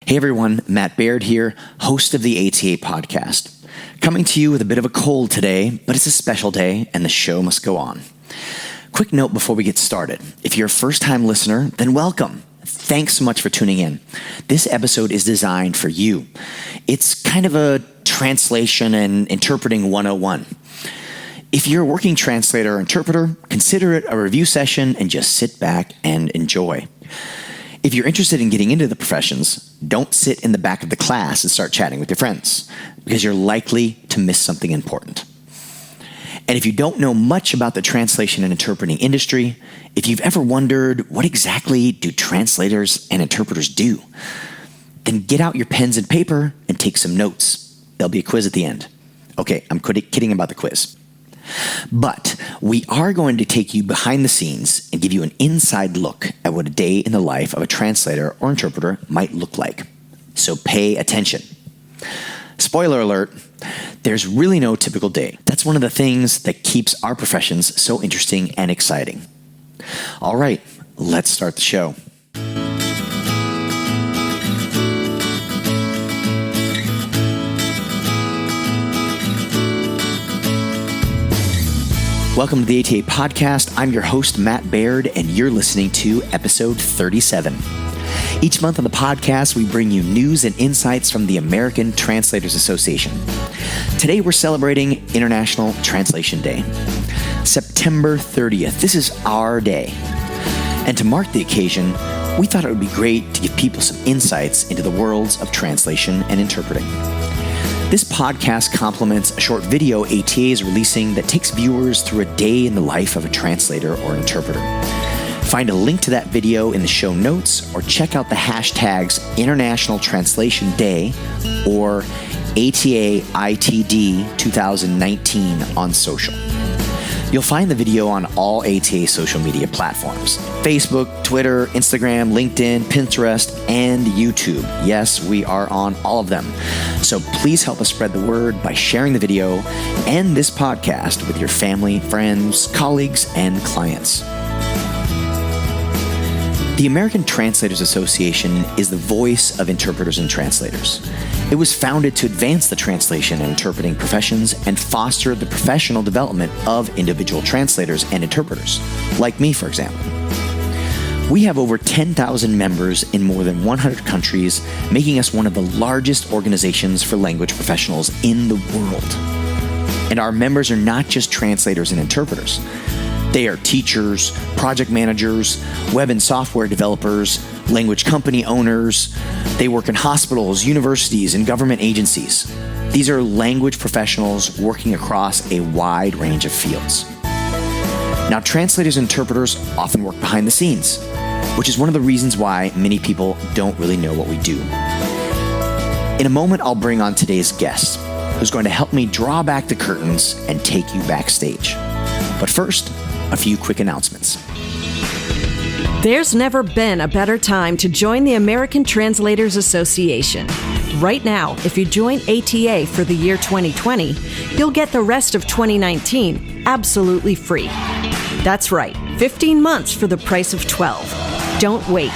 Hey everyone, Matt Baird here, host of the ATA podcast. Coming to you with a bit of a cold today, but it's a special day and the show must go on. Quick note before we get started. If you're a first-time listener, then welcome. Thanks so much for tuning in. This episode is designed for you. It's kind of a translation and interpreting 101. If you're a working translator or interpreter, consider it a review session and just sit back and enjoy. If you're interested in getting into the professions, don't sit in the back of the class and start chatting with your friends, because you're likely to miss something important. And if you don't know much about the translation and interpreting industry, if you've ever wondered what exactly do translators and interpreters do, then get out your pens and paper and take some notes. There'll be a quiz at the end. Okay, I'm kidding about the quiz. But we are going to take you behind the scenes and give you an inside look at what a day in the life of a translator or interpreter might look like. So pay attention. Spoiler alert, there's really no typical day. That's one of the things that keeps our professions so interesting and exciting. All right, let's start the show. Welcome to the ATA podcast. I'm your host, Matt Baird, and you're listening to episode 37. Each month on the podcast, we bring you news and insights from the American Translators Association. Today, we're celebrating International Translation Day. September 30th. This is our day. And to mark the occasion, we thought it would be great to give people some insights into the worlds of translation and interpreting. This podcast complements a short video ATA is releasing that takes viewers through a day in the life of a translator or interpreter. Find a link to that video in the show notes or check out the hashtags International Translation Day or ATA ITD 2019 on social. You'll find the video on all ATA social media platforms: Facebook, Twitter, Instagram, LinkedIn, Pinterest, and YouTube. Yes, we are on all of them. So please help us spread the word by sharing the video and this podcast with your family, friends, colleagues, and clients. The American Translators Association is the voice of interpreters and translators. It was founded to advance the translation and interpreting professions and foster the professional development of individual translators and interpreters, like me, for example. We have over 10,000 members in more than 100 countries, making us one of the largest organizations for language professionals in the world. And our members are not just translators and interpreters. They are teachers, project managers, web and software developers, language company owners. They work in hospitals, universities, and government agencies. These are language professionals working across a wide range of fields. Now, translators and interpreters often work behind the scenes, which is one of the reasons why many people don't really know what we do. In a moment, I'll bring on today's guest, who's going to help me draw back the curtains and take you backstage. But first, a few quick announcements. There's never been a better time to join the American Translators Association. Right now, if you join ATA for the year 2020, you'll get the rest of 2019 absolutely free. That's right, 15 months for the price of 12. Don't wait.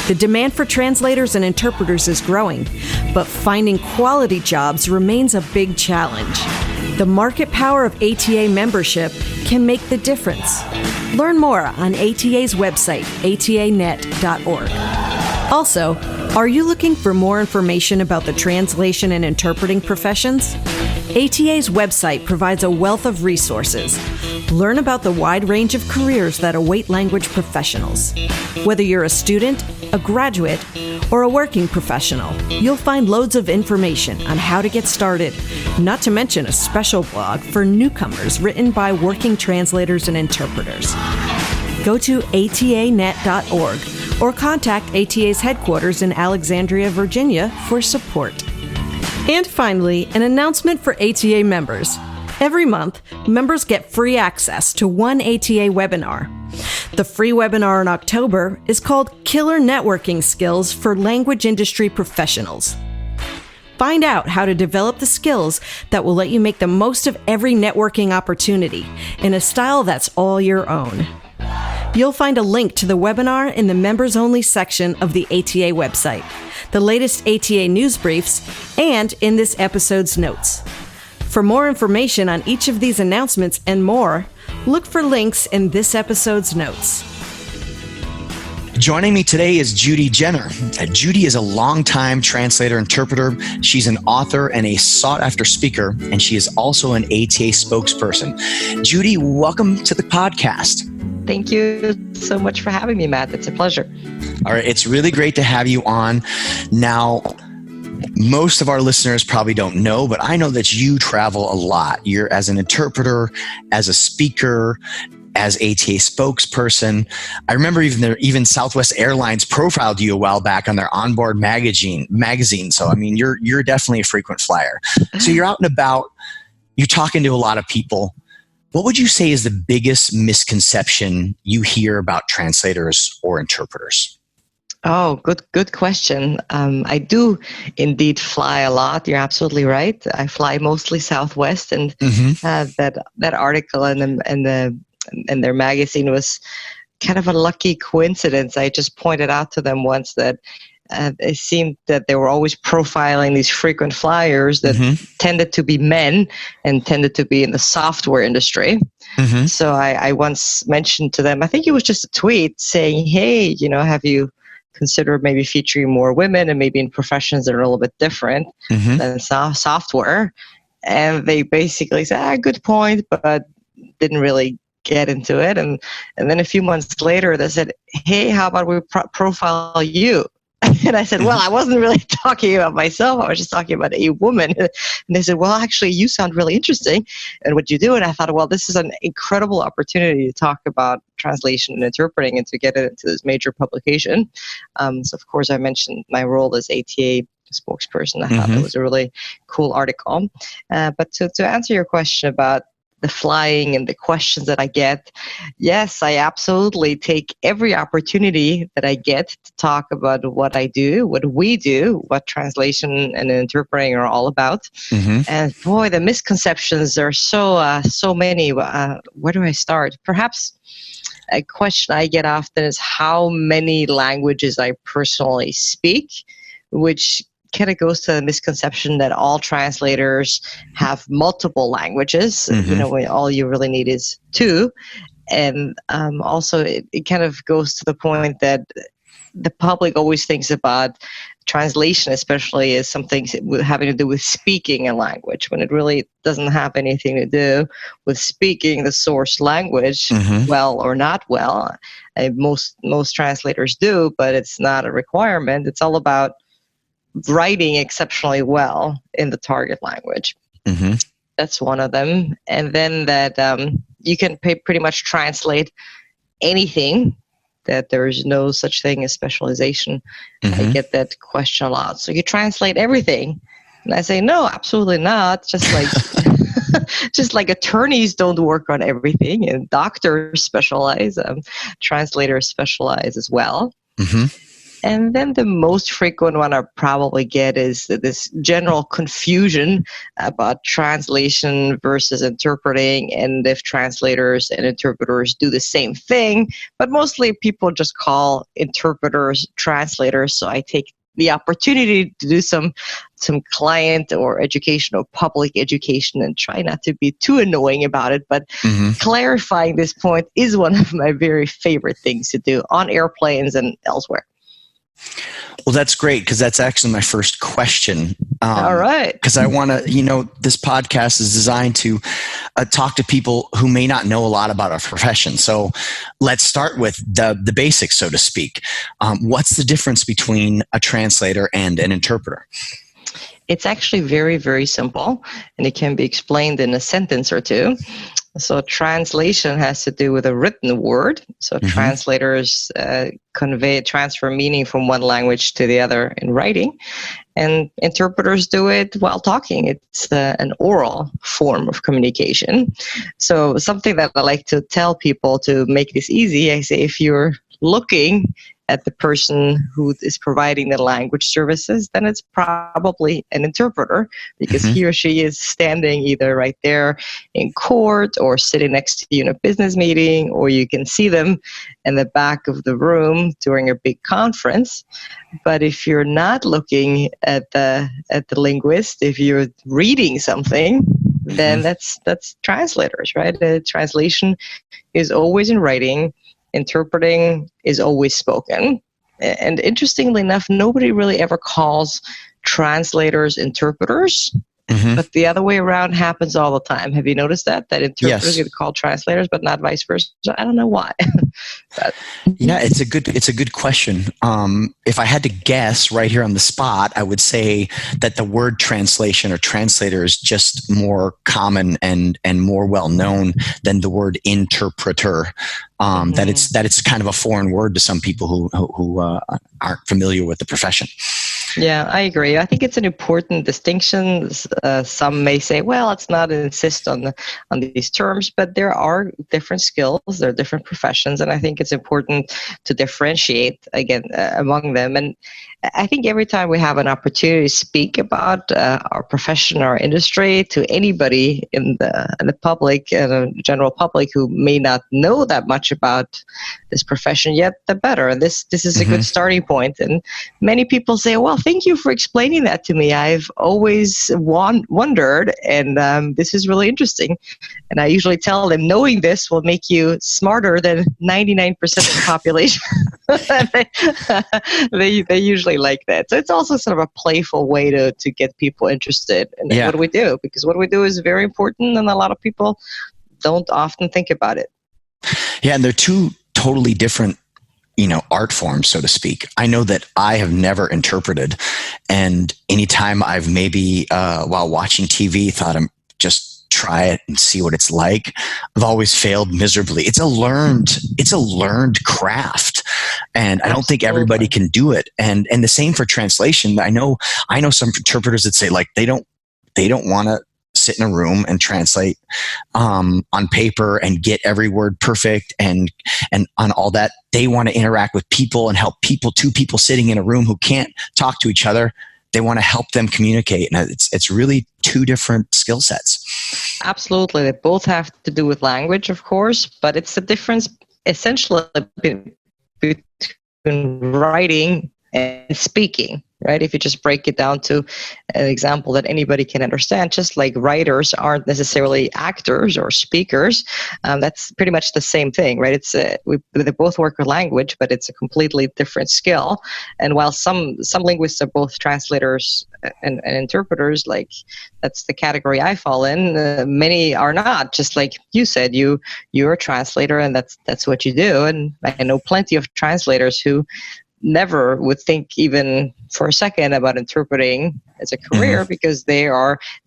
The demand for translators and interpreters is growing, but finding quality jobs remains a big challenge. The market power of ATA membership can make the difference. Learn more on ATA's website, atanet.org. Also, are you looking for more information about the translation and interpreting professions? ATA's website provides a wealth of resources. Learn about the wide range of careers that await language professionals. Whether you're a student, a graduate, or a working professional, you'll find loads of information on how to get started, not to mention a special blog for newcomers written by working translators and interpreters. Go to atanet.org or contact ATA's headquarters in Alexandria, Virginia for support. And finally, an announcement for ATA members. Every month, members get free access to one ATA webinar. The free webinar in October is called Killer Networking Skills for Language Industry Professionals. Find out how to develop the skills that will let you make the most of every networking opportunity in a style that's all your own. You'll find a link to the webinar in the members-only section of the ATA website. the latest ATA news briefs, and in this episode's notes. For more information on each of these announcements and more, look for links in this episode's notes. Joining me today is Judy Jenner. Judy is a longtime translator interpreter. She's an author and a sought-after speaker, and she is also an ATA spokesperson. Judy, welcome to the podcast. Thank you so much for having me, Matt. It's a pleasure. All right, it's really great to have you on. Now, most of our listeners probably don't know, but I know that you travel a lot. You're as an interpreter, as a speaker, as ATA spokesperson. I remember even Southwest Airlines profiled you a while back on their onboard magazine. So, I mean, you're definitely a frequent flyer. So you're out and about, you're talking to a lot of people. What would you say is the biggest misconception you hear about translators or interpreters? Oh, good question. I do indeed fly a lot. You're absolutely right. I fly mostly Southwest, and that article in their magazine was kind of a lucky coincidence. I just pointed out to them once that it seemed that they were always profiling these frequent flyers that tended to be men and tended to be in the software industry. So I once mentioned to them, I think it was just a tweet saying, hey, have you considered maybe featuring more women and maybe in professions that are a little bit different than software? And they basically said, good point, but didn't really get into it. And then a few months later, they said, hey, how about we profile you? And I said, well, I wasn't really talking about myself. I was just talking about a woman. And they said, well, actually, you sound really interesting. And what you do? And I thought, well, this is an incredible opportunity to talk about translation and interpreting and to get it into this major publication. So, of course, I mentioned my role as ATA spokesperson. I thought it was a really cool article. But to answer your question about the flying and the questions that I get, yes, I absolutely take every opportunity that I get to talk about what I do, what we do, what translation and interpreting are all about. And boy, the misconceptions are so many. Where do I start? Perhaps a question I get often is how many languages I personally speak, which kind of goes to the misconception that all translators have multiple languages. All you really need is two. And also it kind of goes to the point that the public always thinks about translation, especially, as something having to do with speaking a language, when it really doesn't have anything to do with speaking the source language well or not well. Most translators do, but it's not a requirement. It's all about writing exceptionally well in the target language. That's one of them. And then that you can pretty much translate anything, that there's no such thing as specialization. I get that question a lot. So you translate everything? And I say, no, absolutely not. Just like attorneys don't work on everything, and doctors specialize, translators specialize as well. And then the most frequent one I probably get is this general confusion about translation versus interpreting, and if translators and interpreters do the same thing. But mostly people just call interpreters translators. So I take the opportunity to do some client or education or public education and try not to be too annoying about it. But clarifying this point is one of my very favorite things to do on airplanes and elsewhere. Well, that's great, because that's actually my first question. All right. Because I want to, this podcast is designed to talk to people who may not know a lot about our profession. So let's start with the basics, so to speak. What's the difference between a translator and an interpreter? It's actually very, very simple, and it can be explained in a sentence or two. So translation has to do with a written word. So translators transfer meaning from one language to the other in writing, and interpreters do it while talking. It's an oral form of communication. So something that I like to tell people to make this easy, I say, if you're looking at the person who is providing the language services, then it's probably an interpreter, because he or she is standing either right there in court or sitting next to you in a business meeting, or you can see them in the back of the room during a big conference. But if you're not looking at the linguist, if you're reading something, then that's translators, right? The translation is always in writing. Interpreting is always spoken. And interestingly enough, nobody really ever calls translators interpreters. But the other way around happens all the time. Have you noticed that interpreters get called translators, but not vice versa? I don't know why. But, yeah, it's a good question. If I had to guess right here on the spot, I would say that the word translation or translator is just more common and more well known than the word interpreter. That it's kind of a foreign word to some people who aren't familiar with the profession. Yeah, I agree. I think it's an important distinction. Some may say, well, let's not insist on these terms, but there are different skills, there are different professions, and I think it's important to differentiate again among them. And I think every time we have an opportunity to speak about our profession, our industry, to anybody in the public, the general public who may not know that much about this profession yet, the better. And this is a good starting point. And many people say, well, thank you for explaining that to me. I've always wondered, and this is really interesting. And I usually tell them, knowing this will make you smarter than 99% of the population. they usually like that. So it's also sort of a playful way to get people interested in what we do, because what we do is very important, and a lot of people don't often think about it. Yeah, and they're two totally different, art forms, so to speak. I know that I have never interpreted, and anytime I've maybe while watching TV thought I'm just try it and see what it's like, I've always failed miserably. It's a learned craft, and I don't think everybody can do it. And the same for translation. I know some interpreters that say like they don't want to sit in a room and translate on paper and get every word perfect and on all that. They want to interact with people and help two people sitting in a room who can't talk to each other. They want to help them communicate. And it's really two different skill sets. Absolutely. They both have to do with language, of course, but it's the difference essentially between writing and speaking. Right? If you just break it down to an example that anybody can understand, just like writers aren't necessarily actors or speakers, that's pretty much the same thing, right? It's they both work with language, but it's a completely different skill. And while some linguists are both translators and interpreters, like that's the category I fall in, many are not. Just like you said, you're a translator, and that's what you do. And I know plenty of translators who never would think even for a second about interpreting as a career, because they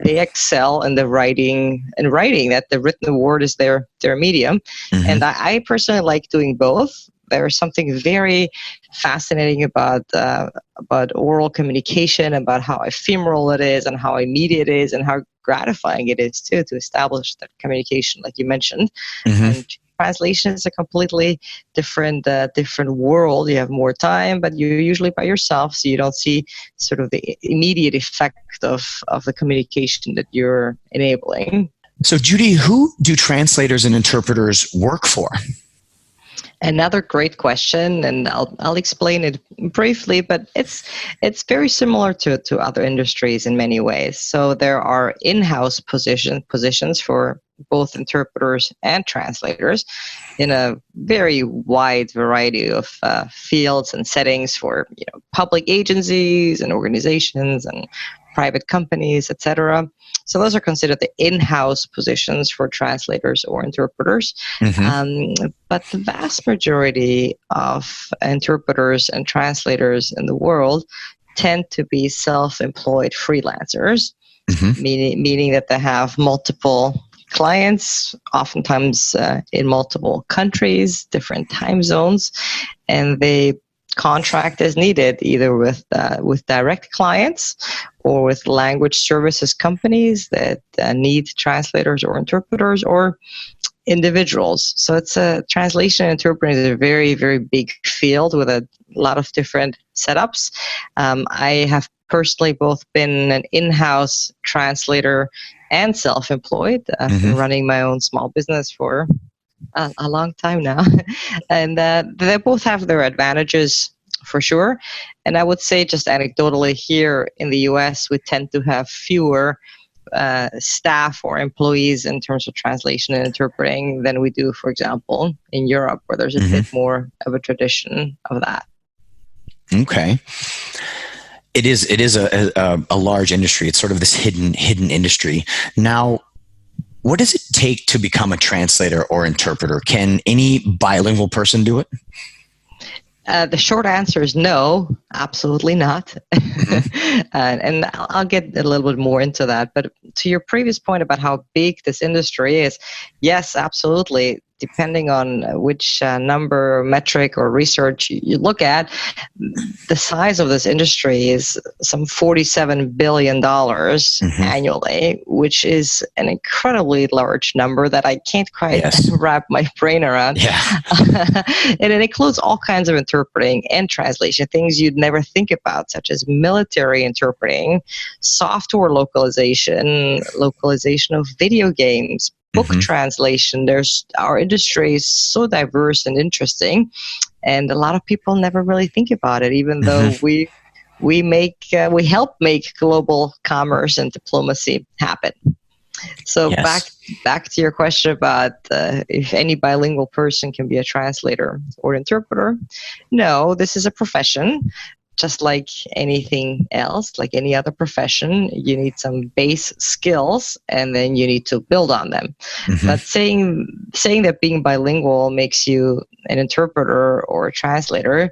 excel in the writing, that the written word is their medium. And I personally like doing both. There's something very fascinating about oral communication, about how ephemeral it is and how immediate it is and how gratifying it is too to establish that communication, like you mentioned. And translation is a completely different world. You have more time, but you're usually by yourself, so you don't see sort of the immediate effect of the communication that you're enabling. So, Judy, who do translators and interpreters work for? Another great question, and I'll explain it briefly, but it's very similar to other industries in many ways. So there are in-house positions for both interpreters and translators in a very wide variety of fields and settings for public agencies and organizations and private companies, etc. So those are considered the in-house positions for translators or interpreters. But the vast majority of interpreters and translators in the world tend to be self-employed freelancers, meaning that they have multiple clients, oftentimes in multiple countries, different time zones, and they contract as needed, either with direct clients or with language services companies that need translators or interpreters, or individuals. So it's a translation and interpreting is a very, very big field with a lot of different setups. I have personally both been an in-house translator and self-employed. I've been running my own small business for a long time now. And they both have their advantages for sure. And I would say just anecdotally here in the US, we tend to have fewer staff or employees in terms of translation and interpreting than we do, for example, in Europe, where there's a bit more of a tradition of that. Okay. It is a large industry. It's sort of this hidden industry. Now, what does it take to become a translator or interpreter? Can any bilingual person do it? The short answer is no, absolutely not. And I'll get a little bit more into that. But to your previous point about how big this industry is, yes, absolutely. Depending on which number, metric, or research you look at, the size of this industry is some $47 billion annually, which is an incredibly large number that I can't quite wrap my brain around. Yeah. And it includes all kinds of interpreting and translation, things you'd never think about, such as military interpreting, software localization of video games, book translation. Our industry is so diverse and interesting, and a lot of people never really think about it, even though we help make global commerce and diplomacy happen. So back to your question about if any bilingual person can be a translator or interpreter. No, this is a profession. Just like anything else, like any other profession, you need some base skills and then you need to build on them. But saying that being bilingual makes you an interpreter or a translator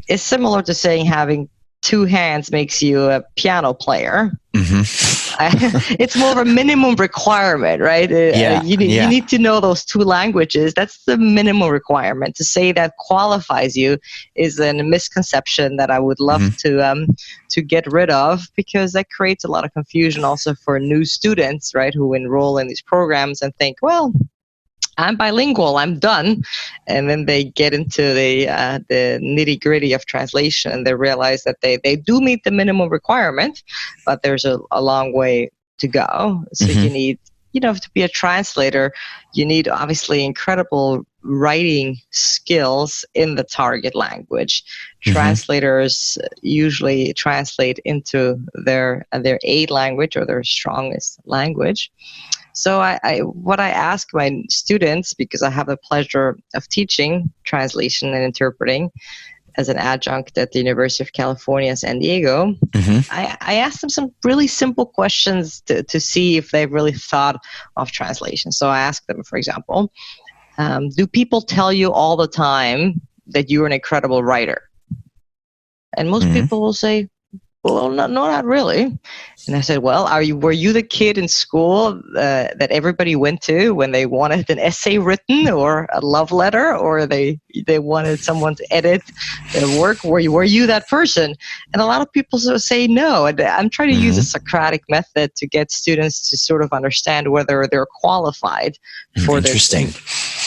is similar to saying having two hands makes you a piano player. It's more of a minimum requirement, right? You need to know those two languages. That's the minimum requirement. To say that qualifies you is a misconception that I would love to get rid of, because that creates a lot of confusion also for new students, right, who enroll in these programs and think, well, I'm bilingual, I'm done. And then they get into the nitty gritty of translation and they realize that they do meet the minimum requirement, but there's a long way to go. So you need, to be a translator, you need obviously incredible writing skills in the target language. Translators usually translate into their A language or their strongest language. So what I ask my students, because I have the pleasure of teaching translation and interpreting as an adjunct at the University of California, San Diego, I ask them some really simple questions to see if they've really thought of translation. So I ask them, for example, do people tell you all the time that you're an incredible writer? And most people will say, well, no, not really. And I said, well, were you the kid in school that everybody went to when they wanted an essay written or a love letter, or they wanted someone to edit their work? Were you that person? And a lot of people sort of say no. And I'm trying to use a Socratic method to get students to sort of understand whether they're qualified for this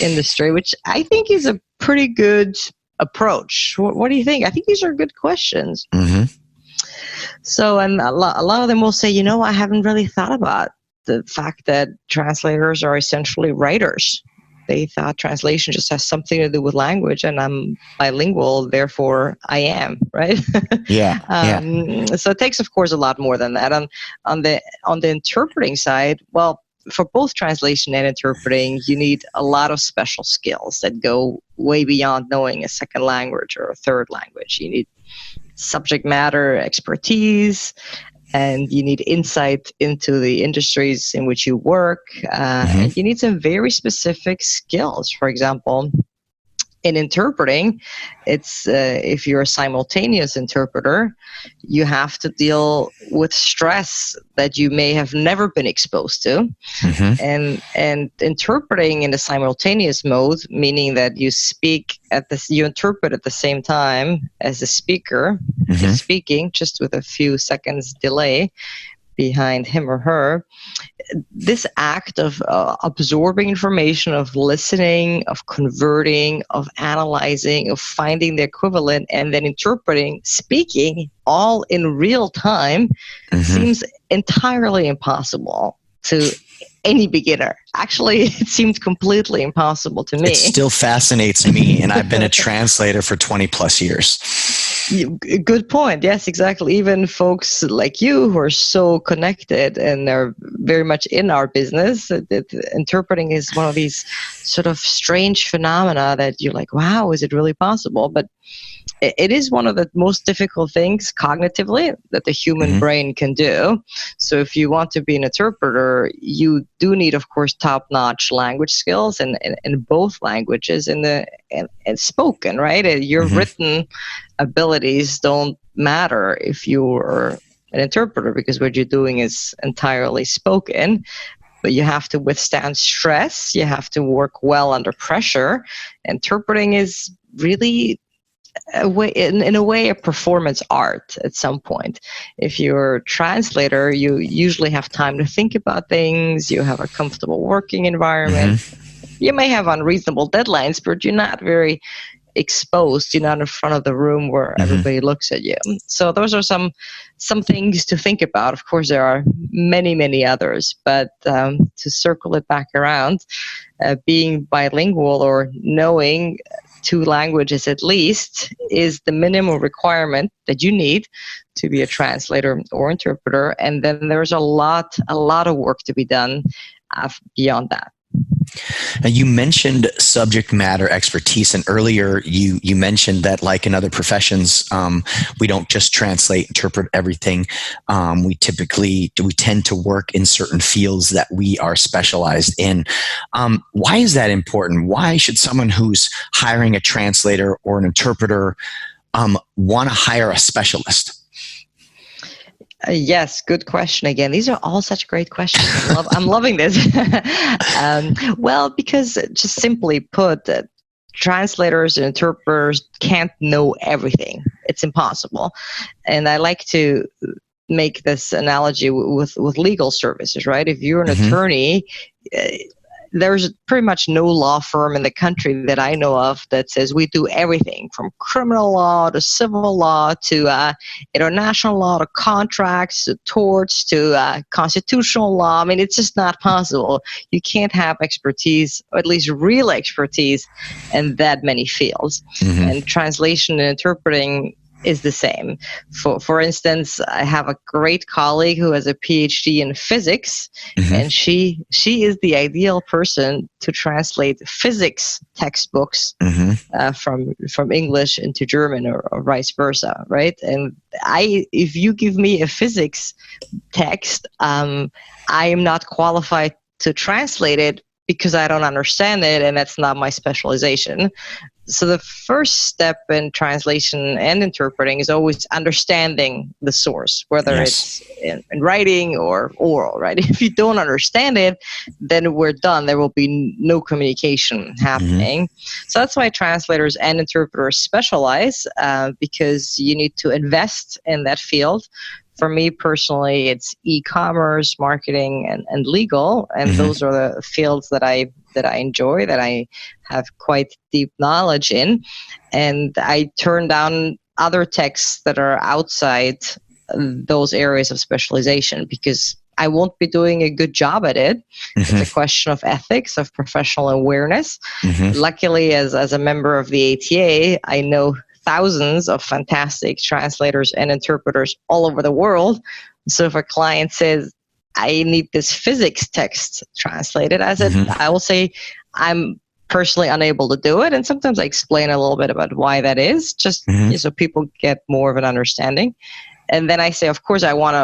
industry, which I think is a pretty good approach. What do you think? I think these are good questions. So, and a lot of them will say, I haven't really thought about the fact that translators are essentially writers. They thought translation just has something to do with language, and I'm bilingual, therefore I am, right? So it takes, of course, a lot more than that. On the interpreting side, well, for both translation and interpreting, you need a lot of special skills that go way beyond knowing a second language or a third language. You need subject matter expertise, and you need insight into the industries in which you work. And you need some very specific skills. For example, in interpreting, it's if you're a simultaneous interpreter, you have to deal with stress that you may have never been exposed to. And interpreting in the simultaneous mode, meaning that you you interpret at the same time as the speaker is speaking, just with a few seconds delay, behind him or her. This act of absorbing information, of listening, of converting, of analyzing, of finding the equivalent, and then interpreting, speaking, all in real time, seems entirely impossible to any beginner. Actually, it seemed completely impossible to me. It still fascinates me, and I've been a translator for 20 plus years. Good point. Yes, exactly. Even folks like you who are so connected and are very much in our business, interpreting is one of these sort of strange phenomena that you're like, wow, is it really possible? But it is one of the most difficult things cognitively that the human brain can do. So if you want to be an interpreter, you do need, of course, top-notch language skills in both languages and spoken, right? Your written abilities don't matter if you're an interpreter, because what you're doing is entirely spoken. But you have to withstand stress. You have to work well under pressure. Interpreting is really in a way a performance art at some point. If you're a translator, you usually have time to think about things. You have a comfortable working environment. You may have unreasonable deadlines, but you're not very exposed. You're not in front of the room where everybody looks at you. So those are some things to think about. Of course, there are many others, but to circle it back around, being bilingual or knowing 2 languages at least is the minimum requirement that you need to be a translator or interpreter. And then there's a lot of work to be done beyond that. Now, you mentioned subject matter expertise, and earlier you mentioned that, like in other professions, we don't just translate, interpret everything. We tend to work in certain fields that we are specialized in. Why is that important? Why should someone who's hiring a translator or an interpreter want to hire a specialist? Yes, good question again. These are all such great questions. I'm loving this. Well, because just simply put, translators and interpreters can't know everything. It's impossible. And I like to make this analogy with legal services, right? If you're an attorney, there's pretty much no law firm in the country that I know of that says we do everything from criminal law to civil law to international law to contracts to torts to constitutional law. I mean, it's just not possible. You can't have expertise, or at least real expertise, in that many fields. And translation and interpreting is the same. For instance, I have a great colleague who has a PhD in physics, and she is the ideal person to translate physics textbooks from English into German or vice versa, right? And if you give me a physics text, I am not qualified to translate it because I don't understand it, and that's not my specialization. So the first step in translation and interpreting is always understanding the source, whether it's in writing or oral, right? If you don't understand it, then we're done. There will be no communication happening. So that's why translators and interpreters specialize, because you need to invest in that field. For me personally, it's e-commerce, marketing, and legal, and those are the fields that I enjoy, that I have quite deep knowledge in. And I turn down other texts that are outside those areas of specialization because I won't be doing a good job at it. It's a question of ethics, of professional awareness. Luckily, as a member of the ATA, I know thousands of fantastic translators and interpreters all over the world. So if a client says, I need this physics text translated, I will say, I'm personally unable to do it. And sometimes I explain a little bit about why that is, just so people get more of an understanding. And then I say, of course, I want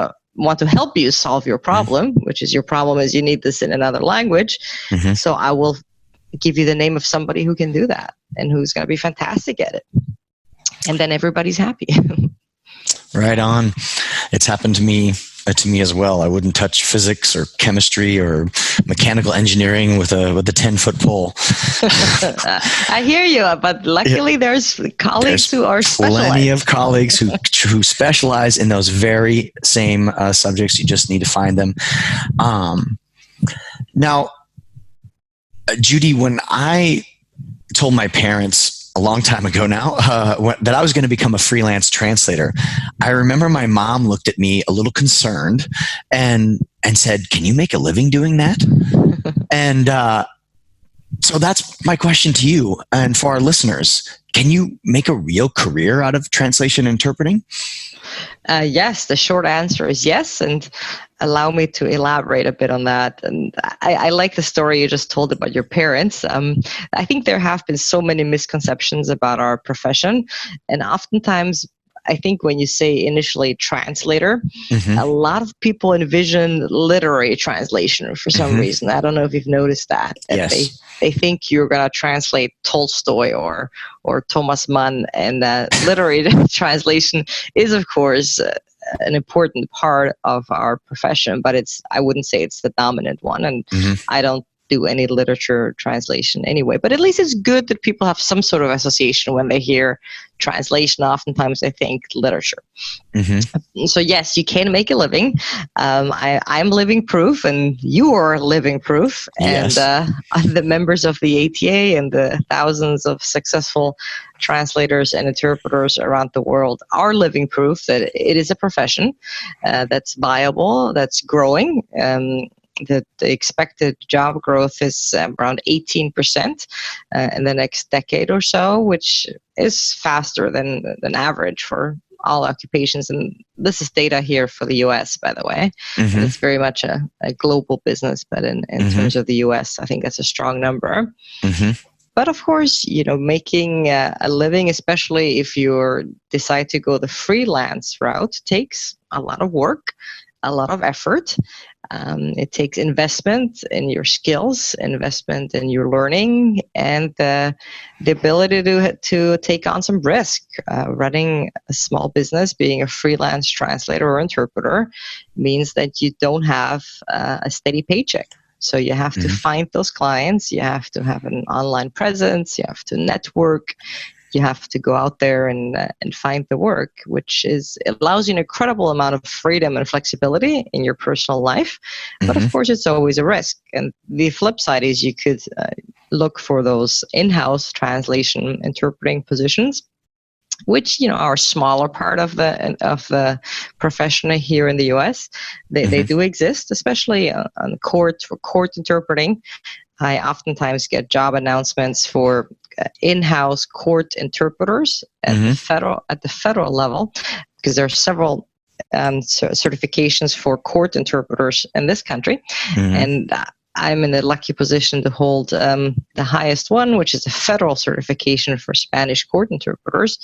to help you solve your problem, which is your problem is you need this in another language. So I will give you the name of somebody who can do that and who's going to be fantastic at it. And then everybody's happy. Right on. It's happened to me to me as well. I wouldn't touch physics or chemistry or mechanical engineering with a 10-foot pole. I hear you, but luckily there's colleagues who are specialized. Plenty of colleagues who specialize in those very same subjects. You just need to find them. Now, Judy, when I told my parents a long time ago now that I was going to become a freelance translator, I remember my mom looked at me a little concerned and said, "Can you make a living doing that?" And so that's my question to you and for our listeners. Can you make a real career out of translation interpreting? Yes, the short answer is yes, and allow me to elaborate a bit on that. And I like the story you just told about your parents. I think there have been so many misconceptions about our profession, and oftentimes I think when you say initially translator, a lot of people envision literary translation for some reason. I don't know if you've noticed that. Yes. They think you're going to translate Tolstoy or Thomas Mann, and literary translation is, of course, an important part of our profession, but I wouldn't say it's the dominant one, and I don't do any literature translation anyway. But at least it's good that people have some sort of association when they hear translation. Oftentimes they think literature. So yes, you can make a living. I'm living proof, and you are living proof. Yes. And the members of the ATA and the thousands of successful translators and interpreters around the world are living proof that it is a profession that's viable, that's growing. The expected job growth is around 18% in the next decade or so, which is faster than average for all occupations. And this is data here for the US, by the way. And it's very much a global business, but in terms of the US, I think that's a strong number. But of course, making a living, especially if you decide to go the freelance route, takes a lot of work, a lot of effort. It takes investment in your skills, investment in your learning, and the ability to take on some risk. Running a small business, being a freelance translator or interpreter, means that you don't have a steady paycheck. So you have to find those clients, you have to have an online presence, you have to network, you have to go out there and find the work, which allows you an incredible amount of freedom and flexibility in your personal life. But of course, it's always a risk. And the flip side is you could look for those in-house translation interpreting positions, which are a smaller part of the profession here in the US. They do exist, especially on court for court interpreting. I oftentimes get job announcements for in-house court interpreters at the federal level, because there are several certifications for court interpreters in this country, and I'm in the lucky position to hold the highest one, which is a federal certification for Spanish court interpreters,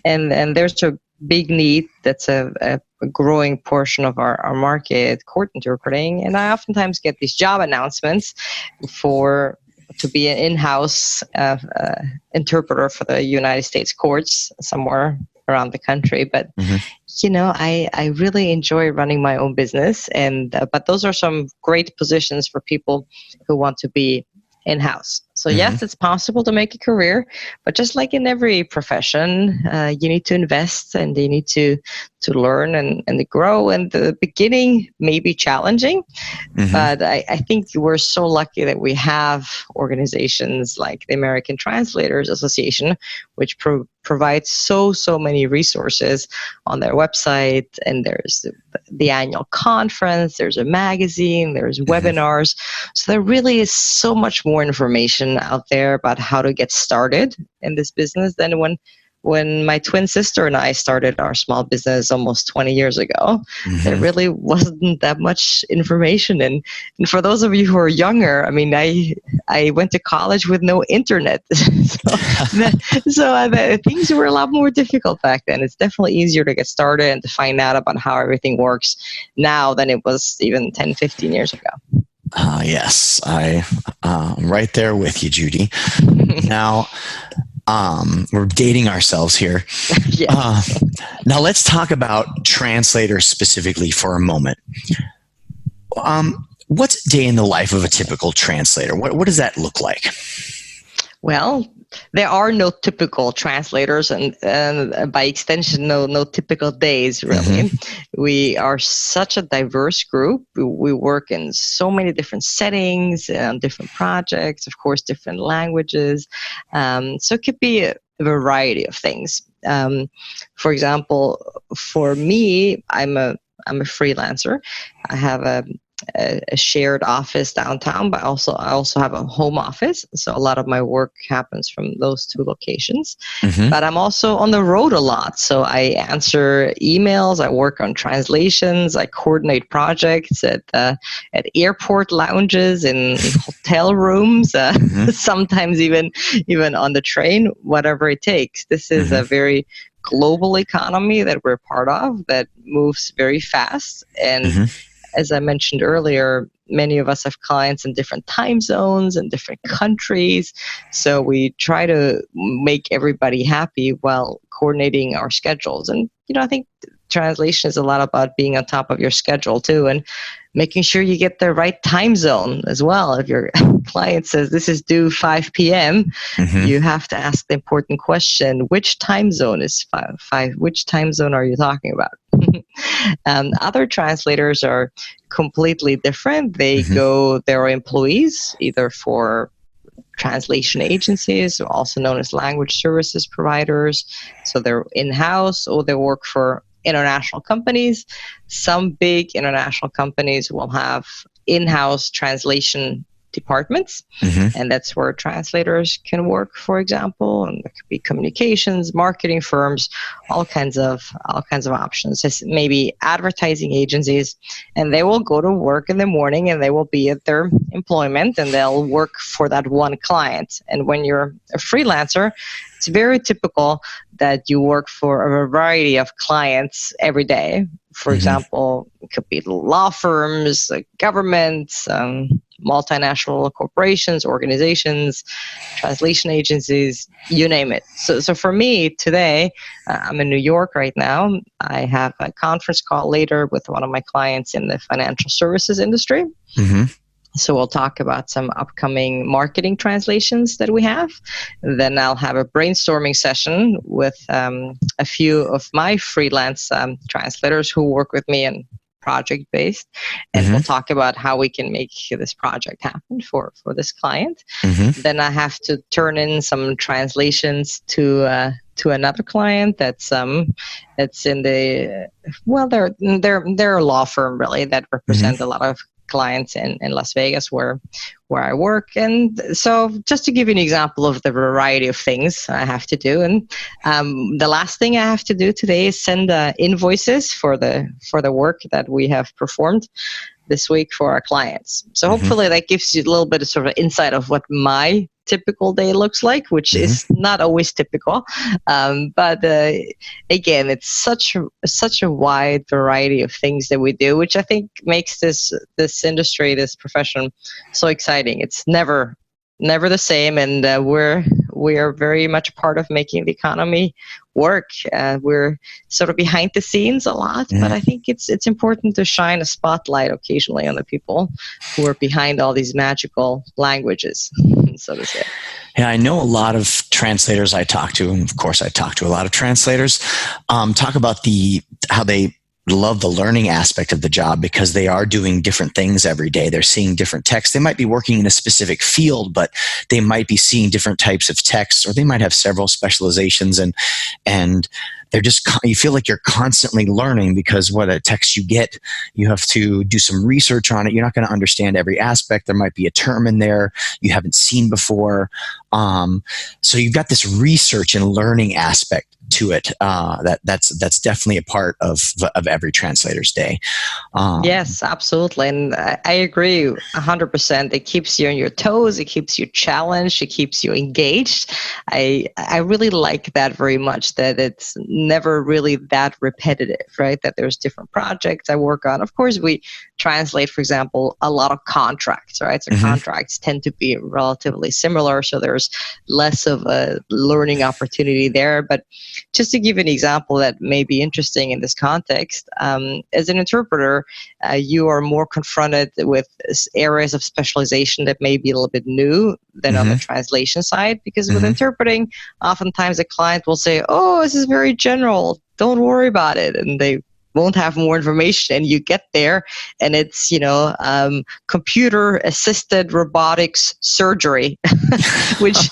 and there's a big need. That's a growing portion of our market, court interpreting, and I oftentimes get these job announcements to be an in-house interpreter for the United States courts somewhere around the country. But I really enjoy running my own business, but those are some great positions for people who want to be in-house. So yes, it's possible to make a career, but just like in every profession, you need to invest and you need to learn and grow. And the beginning may be challenging, but I think we're so lucky that we have organizations like the American Translators Association, which provides so many resources on their website. And there's the annual conference, there's a magazine, there's webinars. So there really is so much more information out there about how to get started in this business than when my twin sister and I started our small business almost 20 years ago. There really wasn't that much information. And for those of you who are younger, I mean, I went to college with no internet. so things were a lot more difficult back then. It's definitely easier to get started and to find out about how everything works now than it was even 10, 15 years ago. Yes, I'm right there with you, Judy. Now, We're dating ourselves here. Yes. Now let's talk about translators specifically for a moment. What's a day in the life of a typical translator? What does that look like? Well, there are no typical translators, and by extension, no typical days, really. We are such a diverse group. We work in so many different settings, different projects, of course, different languages. So it could be a variety of things. For example, for me, I'm a freelancer. I have a shared office downtown, but I also have a home office. So a lot of my work happens from those two locations. But I'm also on the road a lot. So I answer emails, I work on translations, I coordinate projects at airport lounges, in hotel rooms, sometimes even on the train, whatever it takes. This is a very global economy that we're part of that moves very fast. And as I mentioned earlier, many of us have clients in different time zones and different countries. So we try to make everybody happy while coordinating our schedules. And, I think translation is a lot about being on top of your schedule too, and making sure you get the right time zone as well. If your client says this is due 5 p.m., you have to ask the important question, which time zone is 5? Which time zone are you talking about? Other translators are completely different. They're employees, either for translation agencies, also known as language services providers. So they're in-house, or they work for international companies. Some big international companies will have in-house translation departments, and that's where translators can work, for example. And there could be communications, marketing firms, all kinds of options. It's maybe advertising agencies, and they will go to work in the morning and they will be at their employment and they'll work for that one client. And when you're a freelancer, it's very typical that you work for a variety of clients every day. For example, it could be law firms, governments, multinational corporations, organizations, translation agencies, you name it. So for me today, I'm in New York right now. I have a conference call later with one of my clients in the financial services industry. So we'll talk about some upcoming marketing translations that we have. Then I'll have a brainstorming session with a few of my freelance translators who work with me and project-based, and we'll talk about how we can make this project happen for this client. Then I have to turn in some translations to another client that's in the they're a law firm really that represent a lot of clients in Las Vegas where I work. And so just to give you an example of the variety of things I have to do. And the last thing I have to do today is send invoices for the work that we have performed this week for our clients. So hopefully that gives you a little bit of sort of insight of what my typical day looks like, which is not always typical. But again, it's such a wide variety of things that we do, which I think makes this industry, this profession, so exciting. It's never the same, and we are very much part of making the economy work. We're sort of behind the scenes a lot, but I think it's important to shine a spotlight occasionally on the people who are behind all these magical languages, so to say. Yeah, I know a lot of translators I talk to, and of course I talk to a lot of translators, talk about how they love the learning aspect of the job because they are doing different things every day. They're seeing different texts. They might be working in a specific field, but they might be seeing different types of texts, or they might have several specializations, and they're just, you feel like you're constantly learning because what a text you get, you have to do some research on it. You're not going to understand every aspect. There might be a term in there you haven't seen before. So you've got this research and learning aspect to it. That's definitely a part of every translator's day. Yes, absolutely. And I agree 100%. It keeps you on your toes. It keeps you challenged. It keeps you engaged. I really like that very much, that it's never really that repetitive, right? That there's different projects I work on. Of course, we translate, for example, a lot of contracts, right? So contracts tend to be relatively similar, so there's less of a learning opportunity there. But just to give an example that may be interesting in this context, as an interpreter, you are more confronted with areas of specialization that may be a little bit new than on the translation side, because with interpreting, oftentimes a client will say, oh, this is very general, don't worry about it, and they won't have more information, and you get there and it's, computer assisted robotics surgery, which,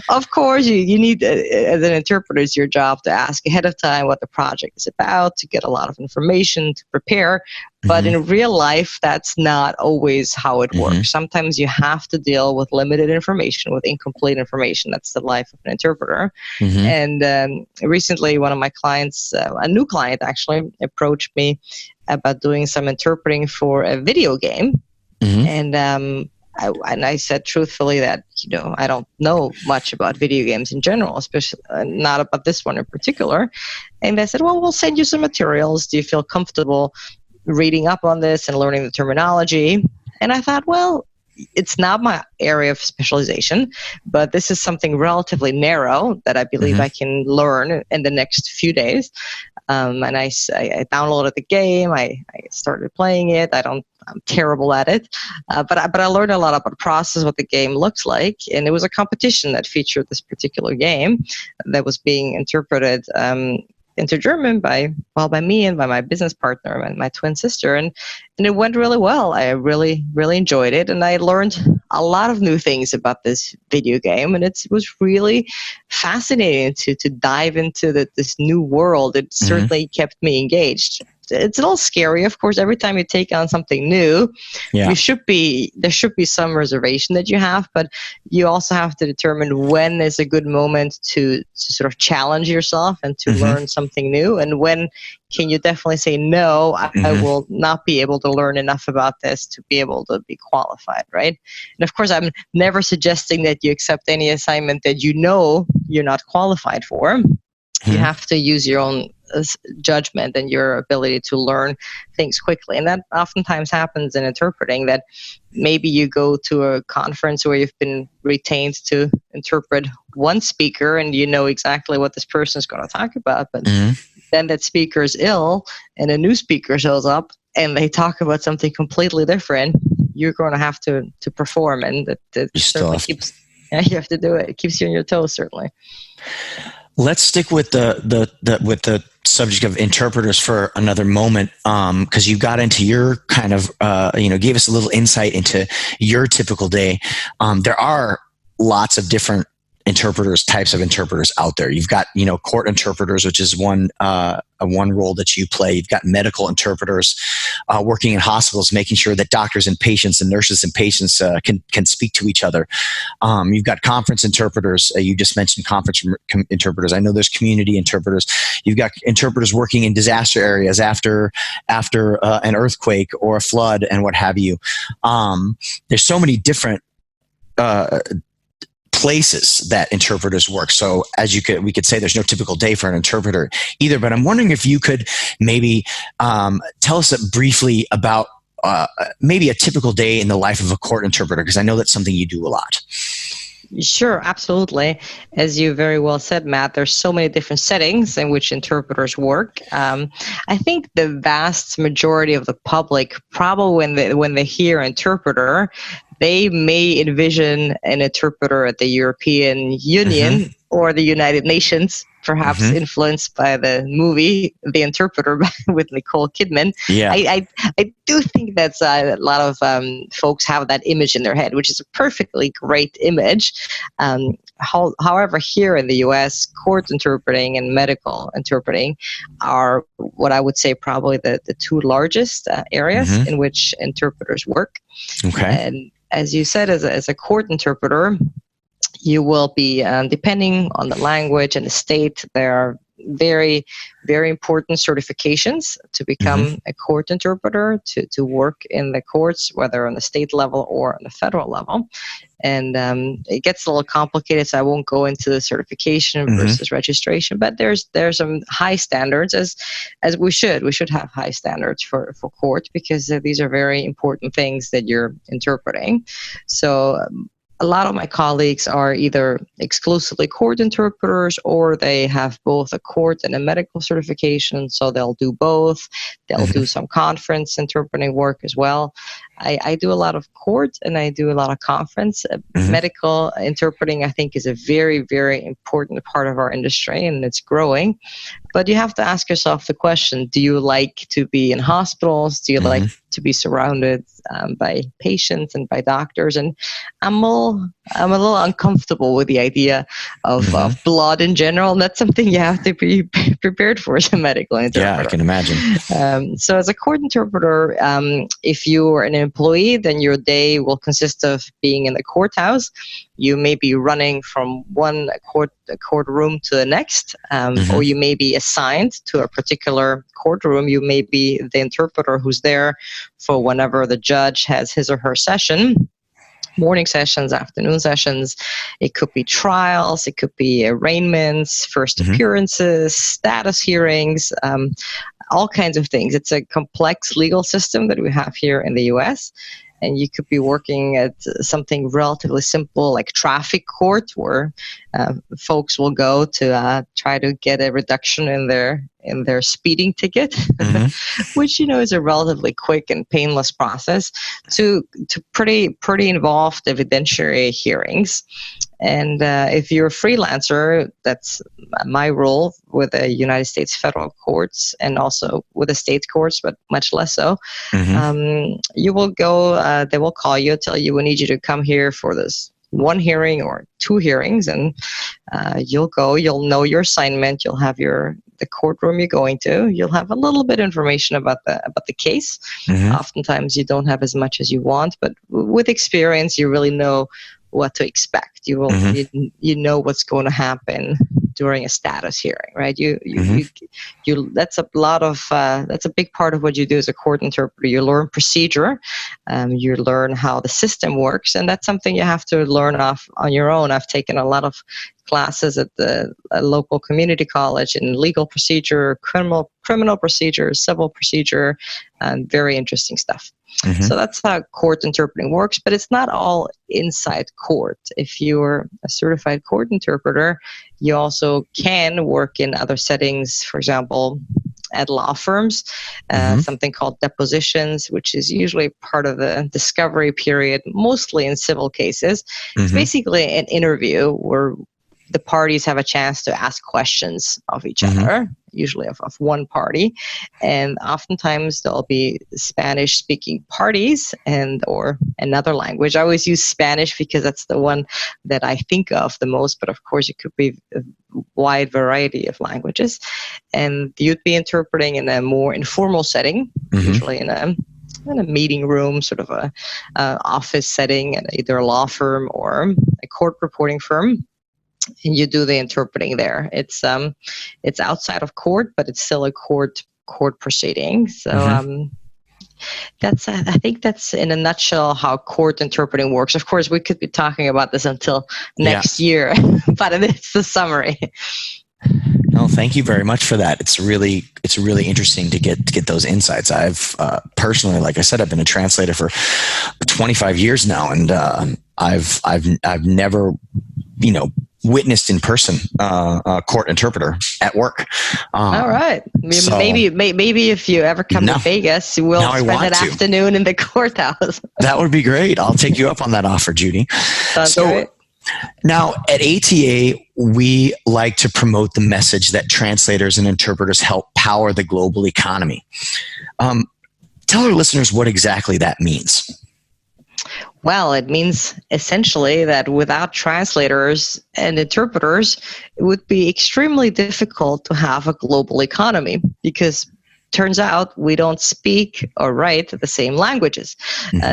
of course you need, as an interpreter, it's your job to ask ahead of time what the project is about, to get a lot of information to prepare. But in real life, that's not always how it works. Sometimes you have to deal with limited information, with incomplete information. That's the life of an interpreter. And recently, one of my clients, a new client actually, approached me about doing some interpreting for a video game. And I said truthfully that, I don't know much about video games in general, especially not about this one in particular. And they said, well, we'll send you some materials. Do you feel comfortable reading up on this and learning the terminology? And I thought, well, it's not my area of specialization, but this is something relatively narrow that I believe I can learn in the next few days. And I downloaded the game. I started playing it. I'm terrible at it, but I learned a lot about the process, what the game looks like, and it was a competition that featured this particular game that was being interpreted into German by me and by my business partner and my twin sister, and it went really well. I really, really enjoyed it, and I learned a lot of new things about this video game, and it was really fascinating to dive into this new world. It certainly kept me engaged. It's a little scary, of course. Every time you take on something new, there should be some reservation that you have, but you also have to determine when is a good moment to sort of challenge yourself and to learn something new, and when can you definitely say, no, I will not be able to learn enough about this to be able to be qualified, right? And of course, I'm never suggesting that you accept any assignment that you're not qualified for. You have to use your own judgment and your ability to learn things quickly. And that oftentimes happens in interpreting, that maybe you go to a conference where you've been retained to interpret one speaker and you know exactly what this person is going to talk about, but then that speaker is ill and a new speaker shows up and they talk about something completely different. You're going to have to perform, and that certainly keeps, you have to do it. It keeps you on your toes, certainly. Let's stick with the subject of interpreters for another moment, because you got into your kind of, gave us a little insight into your typical day. There are lots of different types of interpreters out there. You've got, court interpreters, which is one role that you play. You've got medical interpreters working in hospitals, making sure that doctors and patients and nurses and patients can speak to each other. You've got conference interpreters. You just mentioned conference interpreters. I know there's community interpreters. You've got interpreters working in disaster areas after an earthquake or a flood and what have you. There's so many different places that interpreters work. So we could say there's no typical day for an interpreter either, but I'm wondering if you could maybe tell us briefly about maybe a typical day in the life of a court interpreter, because I know that's something you do a lot. Sure, absolutely. As you very well said, Matt, there's so many different settings in which interpreters work. I think the vast majority of the public, probably when they hear interpreter, they may envision an interpreter at the European Union or the United Nations, perhaps influenced by the movie The Interpreter with Nicole Kidman. Yeah. I do think that's a lot of folks have that image in their head, which is a perfectly great image. However, here in the U.S., court interpreting and medical interpreting are what I would say probably the two largest areas in which interpreters work. Okay. And as you said, as a court interpreter, you will be, depending on the language and the state, there are very, very important certifications to become a court interpreter, to work in the courts, whether on the state level or on the federal level. And it gets a little complicated, so I won't go into the certification versus registration. But there's some high standards, as we should have high standards for court, because these are very important things that you're interpreting. So a lot of my colleagues are either exclusively court interpreters, or they have both a court and a medical certification, so they'll do both. They'll do some conference interpreting work as well. I do a lot of court and I do a lot of conference. Medical interpreting, I think, is a very, very important part of our industry, and it's growing. But you have to ask yourself the question, do you like to be in hospitals? Do you like to be surrounded by patients and by doctors? And I'm a little uncomfortable with the idea of blood in general, and that's something you have to be prepared for as a medical interpreter. Yeah, I can imagine. So as a court interpreter, if you are an employee, then your day will consist of being in the courthouse. You may be running from one courtroom to the next, or you may be assigned to a particular courtroom. You may be the interpreter who's there for whenever the judge has his or her session. Morning sessions, afternoon sessions. It could be trials, it could be arraignments, first appearances, status hearings, all kinds of things. It's a complex legal system that we have here in the U.S., and you could be working at something relatively simple like traffic court, where folks will go to try to get a reduction in their speeding ticket, which is a relatively quick and painless process, to pretty involved evidentiary hearings. And if you're a freelancer, that's my role with the United States federal courts and also with the state courts, but much less so. You will go, they will call you, tell you, we need you to come here for this one hearing or two hearings, and you'll go, you'll know your assignment, you'll have the courtroom you're going to, you'll have a little bit of information about the case. Oftentimes you don't have as much as you want, but with experience you really know what to expect. You will, you know what's going to happen during a status hearing, right? You that's a big part of what you do as a court interpreter. You learn procedure, you learn how the system works, and that's something you have to learn on your own. I've taken a lot of classes at the local community college in legal procedure, criminal procedure, civil procedure, and very interesting stuff. So that's how court interpreting works, but it's not all inside court. If you're a certified court interpreter, you also can work in other settings, for example, at law firms, something called depositions, which is usually part of the discovery period, mostly in civil cases. It's basically an interview where the parties have a chance to ask questions of each other, usually of one party. And oftentimes there'll be Spanish-speaking parties or another language. I always use Spanish because that's the one that I think of the most, but of course it could be a wide variety of languages. And you'd be interpreting in a more informal setting, usually in a meeting room, sort of a office setting, in either a law firm or a court reporting firm. And you do the interpreting there. It's outside of court, but it's still a court proceeding. So I think that's in a nutshell how court interpreting works. Of course, we could be talking about this until next year, but it's the summary. No, thank you very much for that. It's really interesting to get those insights. I've personally, like I said, I've been a translator for 25 years now, and I've never, witnessed in person a court interpreter at work. All right, maybe if you ever come to Vegas, we'll spend an afternoon in the courthouse. That would be great. I'll take you up on that offer, Judy. Sounds great. Now, at ATA, we like to promote the message that translators and interpreters help power the global economy. Tell our listeners what exactly that means. Well, it means essentially that without translators and interpreters, it would be extremely difficult to have a global economy, because turns out we don't speak or write the same languages.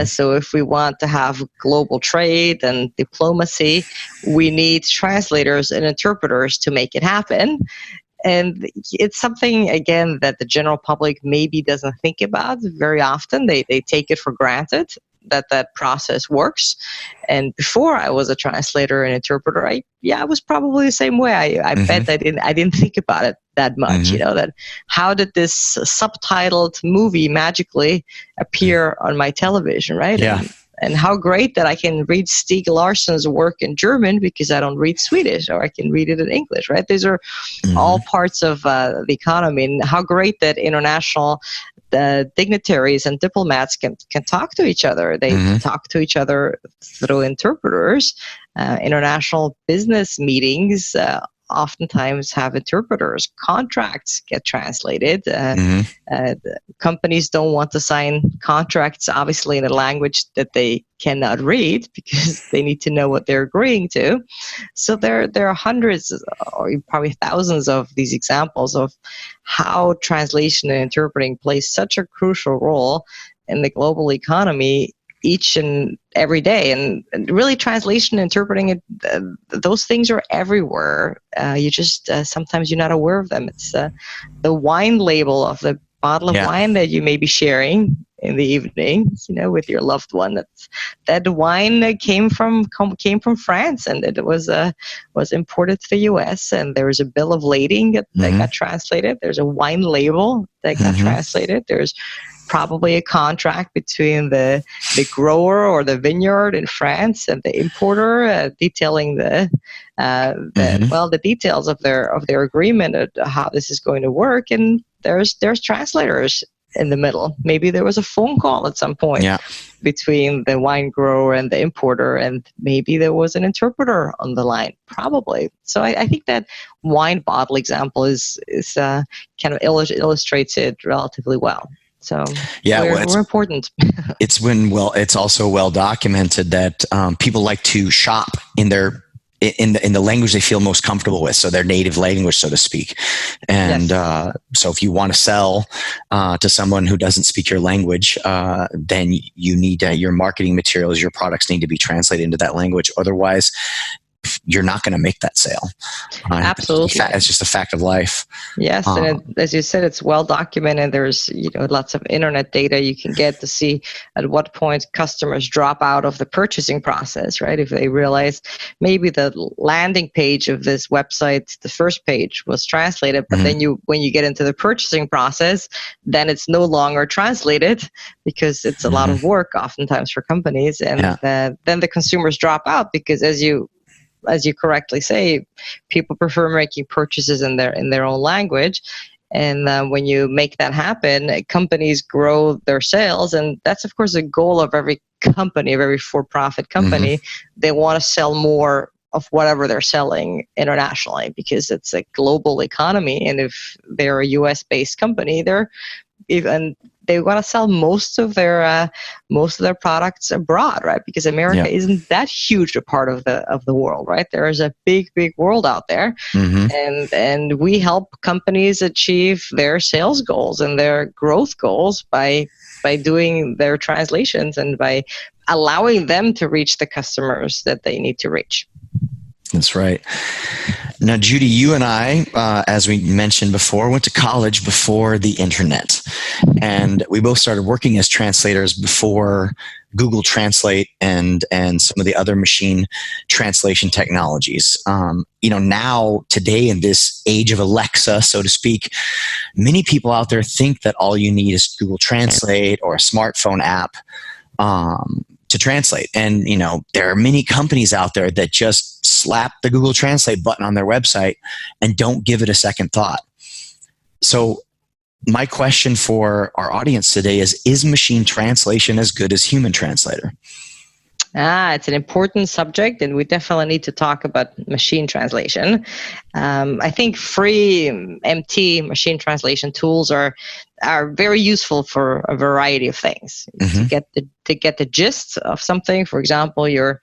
So if we want to have global trade and diplomacy, we need translators and interpreters to make it happen. And it's something, again, that the general public maybe doesn't think about very often. They take it for granted that process works. And before I was a translator and interpreter, I was probably the same way. I bet I didn't think about it that much, that how did this subtitled movie magically appear on my television, right? Yeah. And how great that I can read Stieg Larsson's work in German because I don't read Swedish, or I can read it in English, right? These are all parts of the economy. And how great that international dignitaries and diplomats can talk to each other. They talk to each other through interpreters. International business meetings oftentimes have interpreters. Contracts get translated. Companies don't want to sign contracts, obviously, in a language that they cannot read because they need to know what they're agreeing to. So there are hundreds or probably thousands of these examples of how translation and interpreting plays such a crucial role in the global economy each and every day. And really, translation and interpreting, those things are everywhere. You just sometimes you're not aware of them. It's the wine label of the bottle of wine that you may be sharing in the evening, with your loved one. That wine came from France, and it was imported to the U.S. And there was a bill of lading that got translated. There's a wine label that got translated. There's probably a contract between the grower or the vineyard in France and the importer, detailing the details of their agreement of how this is going to work. And there's translators in the middle. Maybe there was a phone call at some point between the wine grower and the importer, and maybe there was an interpreter on the line, probably. So I think that wine bottle example is kind of illustrates it relatively well. So we're important. It's also well documented that people like to shop in the language they feel most comfortable with, so their native language, so to speak. And so if you want to sell to someone who doesn't speak your language, then you need your marketing materials, your products need to be translated into that language. Otherwise, you're not going to make that sale. Absolutely. It's just a fact of life. Yes, and as you said, it's well documented. There's lots of internet data you can get to see at what point customers drop out of the purchasing process, right? If they realize maybe the landing page of this website, the first page was translated, but then when you get into the purchasing process, then it's no longer translated because it's a lot of work oftentimes for companies, and then the consumers drop out because as you correctly say, people prefer making purchases in their own language. And when you make that happen, companies grow their sales. And that's, of course, the goal of every company, of every for-profit company. They want to sell more of whatever they're selling internationally because it's a global economy. And if they're a US-based company, they want to sell most of their products abroad, right? Because America isn't that huge a part of the world, right? There is a big world out there, and we help companies achieve their sales goals and their growth goals by doing their translations and by allowing them to reach the customers that they need to reach. That's right. Now, Judy, you and I, as we mentioned before, went to college before the internet. And we both started working as translators before Google Translate and some of the other machine translation technologies. Now, today, in this age of Alexa, so to speak, many people out there think that all you need is Google Translate or a smartphone app to translate. And, there are many companies out there that just slap the Google Translate button on their website and don't give it a second thought. So my question for our audience today is machine translation as good as human translator? It's an important subject, and we definitely need to talk about machine translation. I think free MT machine translation tools are very useful for a variety of things. To get the gist of something. For example, you're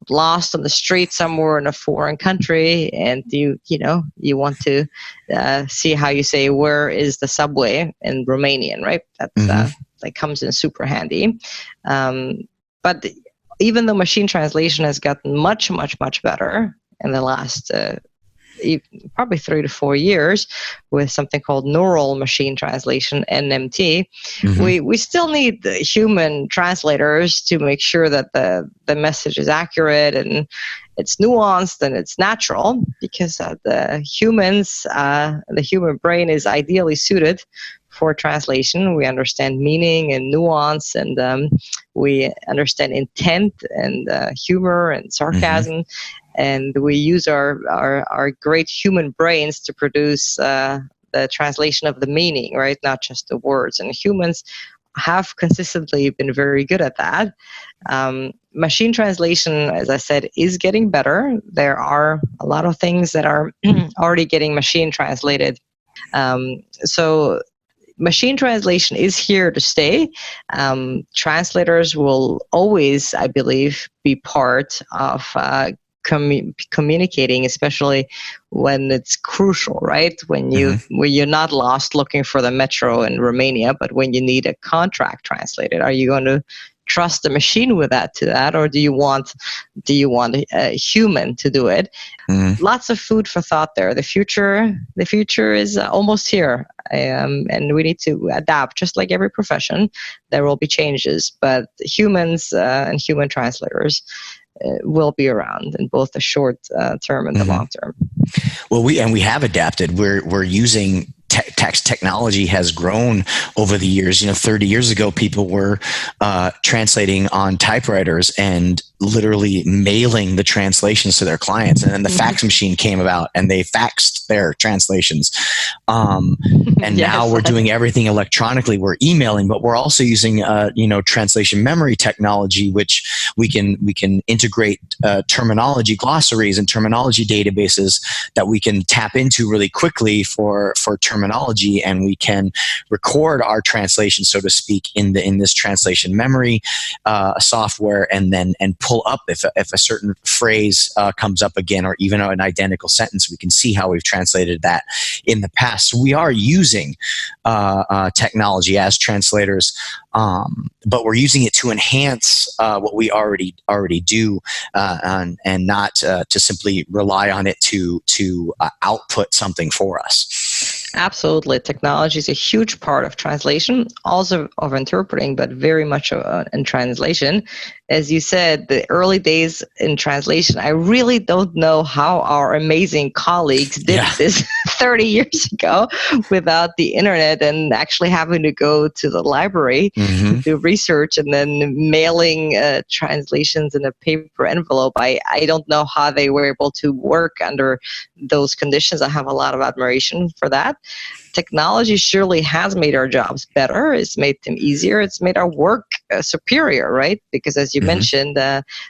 lost on the street somewhere in a foreign country, and you want to see how you say "where is the subway" in Romanian, right? That comes in super handy. But even though machine translation has gotten much better in the last probably 3 to 4 years with something called neural machine translation, NMT. We still need the human translators to make sure that the message is accurate and it's nuanced and it's natural, because the human brain is ideally suited for translation. We understand meaning and nuance, and we understand intent and humor and sarcasm, and we use our great human brains to produce the translation of the meaning, right? Not just the words. And humans have consistently been very good at that. Machine translation, as I said, is getting better. There are a lot of things that are already getting machine translated. So machine translation is here to stay. Translators will always, I believe, be part of communicating, especially when it's crucial, right? When you're not lost looking for the metro in Romania, but when you need a contract translated, are you going to trust the machine with that, or do you want a human to do it? Lots of food for thought there. The future is almost here, and we need to adapt. Just like every profession, there will be changes, but humans and human translators will be around in both the short term and the long term. Well, we have adapted. We're using technology has grown over the years. 30 years ago, people were translating on typewriters and literally mailing the translations to their clients. And then the fax machine came about and they faxed their translations. And now we're doing everything electronically. We're emailing, but we're also using, translation memory technology, which we can integrate terminology glossaries and terminology databases that we can tap into really quickly for terminology, and we can record our translation, so to speak, in this translation memory software, and pull up if a certain phrase comes up again, or even an identical sentence. We can see how we've translated that in the past. So we are using technology as translators, but we're using it to enhance what we already do, and not to simply rely on it to output something for us. Absolutely. Technology is a huge part of translation, also of interpreting, but very much in translation. As you said, the early days in translation, I really don't know how our amazing colleagues did this 30 years ago without the internet and actually having to go to the library to do research and then mailing translations in a paper envelope. I don't know how they were able to work under those conditions. I have a lot of admiration for that. Technology surely has made our jobs better. It's made them easier. It's made our work superior, right? Because as you mentioned,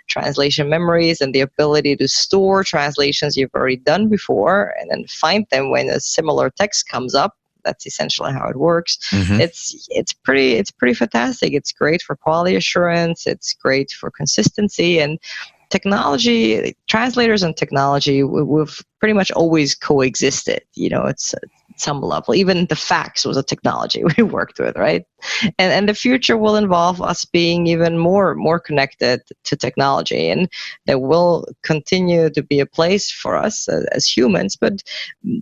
translation memories and the ability to store translations you've already done before and then find them when a similar text comes up. That's essentially how it works. It's pretty fantastic. It's great for quality assurance. It's great for consistency, and technology, translators and technology, we've pretty much always coexisted. It's some level. Even the fax was a technology we worked with, right? And the future will involve us being even more connected to technology, and there will continue to be a place for us as humans. But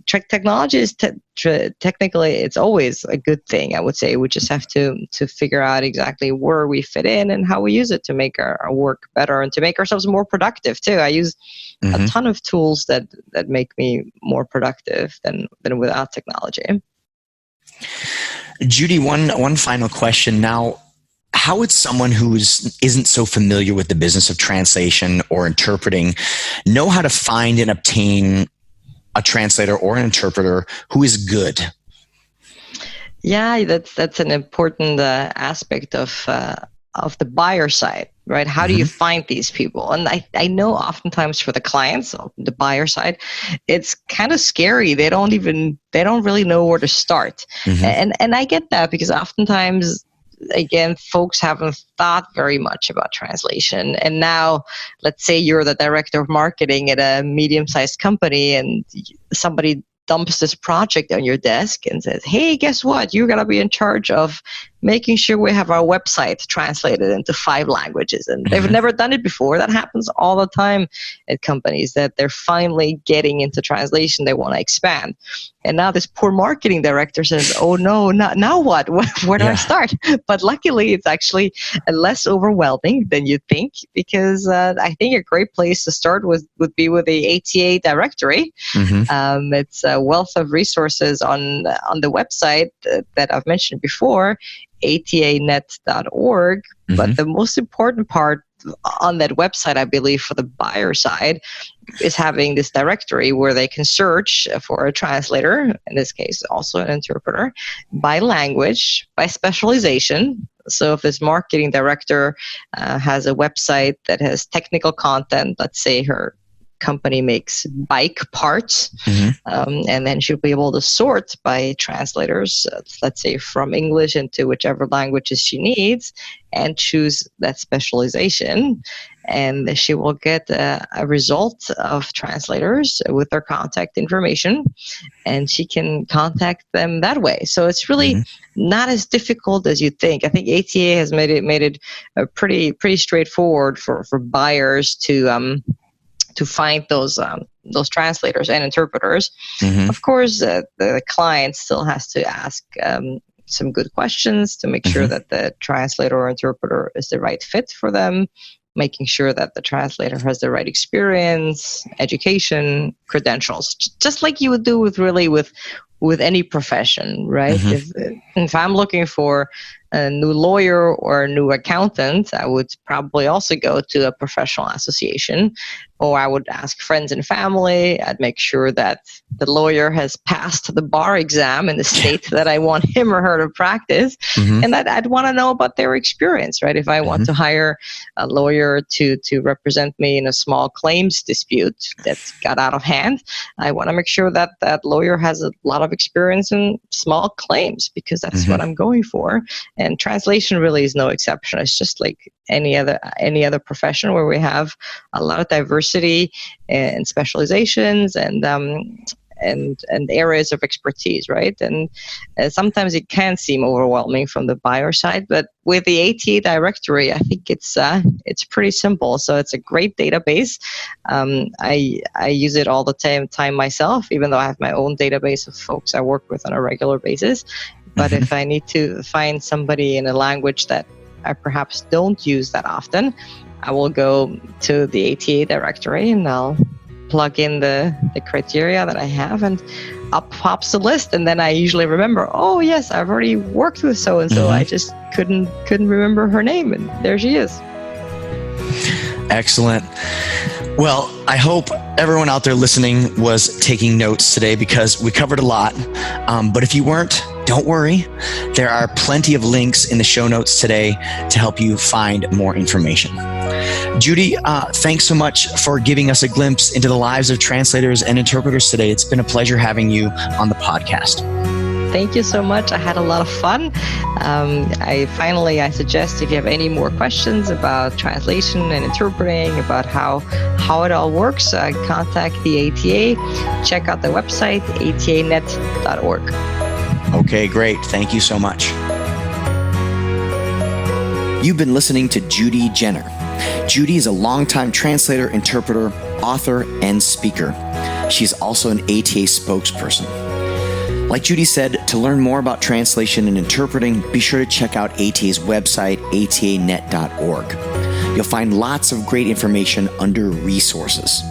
technology is technically, it's always a good thing, I would say. We just have to figure out exactly where we fit in and how we use it to make our work better and to make ourselves more productive too. I use a ton of tools that make me more productive than without technology. Judy, one final question. Now, how would someone who isn't so familiar with the business of translation or interpreting know how to find and obtain a translator or an interpreter who is good? Yeah, that's an important aspect of the buyer side, right? How do you find these people? And I know oftentimes for the clients, the buyer side, it's kind of scary. They don't really know where to start. And I get that, because oftentimes, again, folks haven't thought very much about translation. And now, let's say you're the director of marketing at a medium-sized company and somebody dumps this project on your desk and says, hey, guess what? You're going to be in charge of making sure we have our website translated into 5 languages. And they've never done it before. That happens all the time at companies, that they're finally getting into translation. They want to expand. And now this poor marketing director says, oh no, now what? Where do I start? But luckily, it's actually less overwhelming than you think, because I think a great place to start would be with the ATA directory. It's a wealth of resources on the website that I've mentioned before, atanet.org. But the most important part on that website, I believe, for the buyer side, is having this directory where they can search for a translator, in this case also an interpreter, by language, by specialization. So if this marketing director has a website that has technical content, let's say her company makes bike parts, and then she'll be able to sort by translators, let's say from English into whichever languages she needs, and choose that specialization. And she will get a result of translators with their contact information, and she can contact them that way. So it's really not as difficult as you think. I think ATA has made it pretty straightforward for buyers to find those translators and interpreters. Of course, the client still has to ask some good questions to make sure that the translator or interpreter is the right fit for them, making sure that the translator has the right experience, education, credentials, just like you would do with any profession, right? If I'm looking for a new lawyer or a new accountant, I would probably also go to a professional association, or I would ask friends and family. I'd make sure that the lawyer has passed the bar exam in the state that I want him or her to practice, and that I'd want to know about their experience, right? If I want to hire a lawyer to represent me in a small claims dispute that got out of hand, I want to make sure that that lawyer has a lot of experience in small claims, because that's what I'm going for. And translation really is no exception. It's just like any other profession where we have a lot of diversity and specializations and areas of expertise, right? And sometimes it can seem overwhelming from the buyer side, but with the ATA directory, I think it's pretty simple. So it's a great database. I use it all the time myself, even though I have my own database of folks I work with on a regular basis. But if I need to find somebody in a language that I perhaps don't use that often, I will go to the ATA directory and I'll plug in the criteria that I have, and up pops the list. And then I usually remember, oh yes, I've already worked with so and so. I just couldn't remember her name, and there she is. Excellent. Well, I hope everyone out there listening was taking notes today, because we covered a lot. But if you weren't, don't worry. There are plenty of links in the show notes today to help you find more information. Judy, thanks so much for giving us a glimpse into the lives of translators and interpreters today. It's been a pleasure having you on the podcast. Thank you so much. I had a lot of fun. I suggest, if you have any more questions about translation and interpreting, about how it all works, contact the ATA. Check out the website, atanet.org. Okay, great. Thank you so much. You've been listening to Judy Jenner. Judy is a longtime translator, interpreter, author, and speaker. She's also an ATA spokesperson. Like Judy said, to learn more about translation and interpreting, be sure to check out ATA's website, atanet.org. You'll find lots of great information under resources.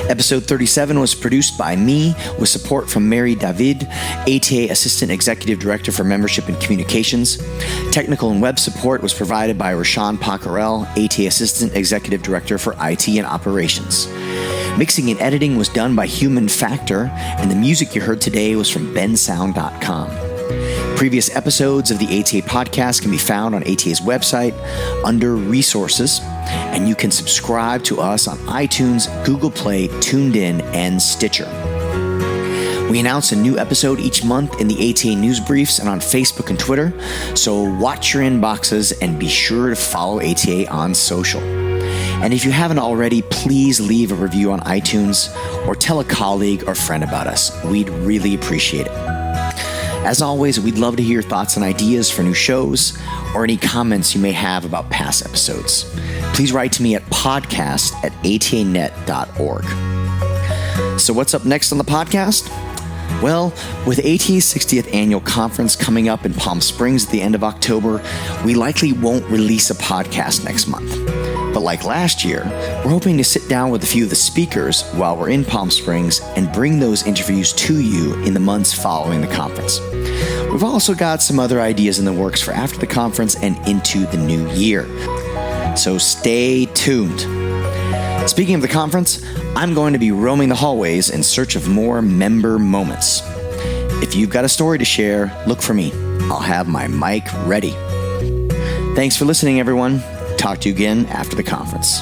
Episode 37 was produced by me with support from Mary David, ATA Assistant Executive Director for Membership and Communications. Technical and web support was provided by Rashawn Poccarel, ATA Assistant Executive Director for IT and Operations. Mixing and editing was done by Human Factor, and the music you heard today was from bensound.com. Previous episodes of the ATA podcast can be found on ATA's website under Resources, and you can subscribe to us on iTunes, Google Play, TuneIn, and Stitcher. We announce a new episode each month in the ATA News Briefs and on Facebook and Twitter, so watch your inboxes and be sure to follow ATA on social. And if you haven't already, please leave a review on iTunes or tell a colleague or friend about us. We'd really appreciate it. As always, we'd love to hear your thoughts and ideas for new shows or any comments you may have about past episodes. Please write to me at podcast@atanet.org. So what's up next on the podcast? Well, with ATA's 60th annual conference coming up in Palm Springs at the end of October, we likely won't release a podcast next month. But like last year, we're hoping to sit down with a few of the speakers while we're in Palm Springs and bring those interviews to you in the months following the conference. We've also got some other ideas in the works for after the conference and into the new year. So stay tuned. Speaking of the conference, I'm going to be roaming the hallways in search of more member moments. If you've got a story to share, look for me. I'll have my mic ready. Thanks for listening, everyone. Talk to you again after the conference.